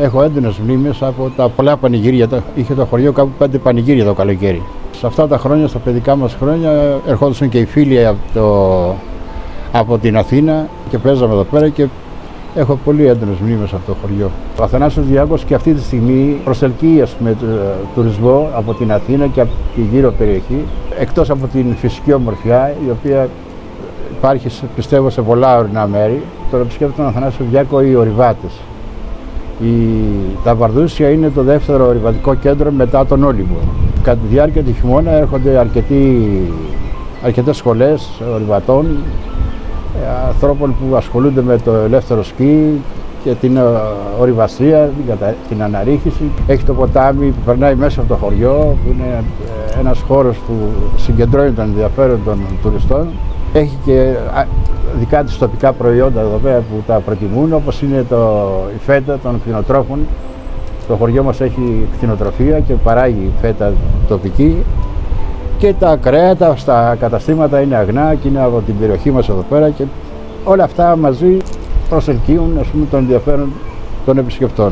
Έχω έντονες μνήμες από τα πολλά πανηγύρια. Είχε το χωριό κάπου 5 πανηγύρια το καλοκαίρι. Σε αυτά τα χρόνια, στα παιδικά μας χρόνια, ερχόντουσαν και οι φίλοι από την Αθήνα και παίζαμε εδώ πέρα και έχω πολύ έντονες μνήμες από το χωριό. Ο Αθανάσιος Διάκος και αυτή τη στιγμή προσελκύει τουρισμό από την Αθήνα και από τη γύρω περιοχή, εκτός από την φυσική ομορφιά, η οποία υπάρχει, πιστεύω, σε πολλά ορεινά μέρη. Τον επισκέπτεται τον Αθανάσιο Διάκο οι ορειβάτες. Τα Βαρδούσια είναι το δεύτερο ορειβατικό κέντρο μετά τον Όλυμπο. Κατά τη διάρκεια του χειμώνα έρχονται αρκετές σχολές ορειβατών, ανθρώπων που ασχολούνται με το ελεύθερο σκι και την ορειβαστρία, την αναρρίχηση. Έχει το ποτάμι που περνάει μέσα από το χωριό, που είναι ένας χώρος που συγκεντρώνει τον ενδιαφέρον των τουριστών. Έχει και δικά της τοπικά προϊόντα εδώ πέρα που τα προτιμούν, όπως είναι η φέτα των κτηνοτρόφων. Το χωριό μας έχει κτηνοτροφία και παράγει φέτα τοπική. Και τα κρέατα στα καταστήματα είναι αγνά και είναι από την περιοχή μας εδώ πέρα και όλα αυτά μαζί προσελκύουν, τον ενδιαφέρον των επισκεπτών.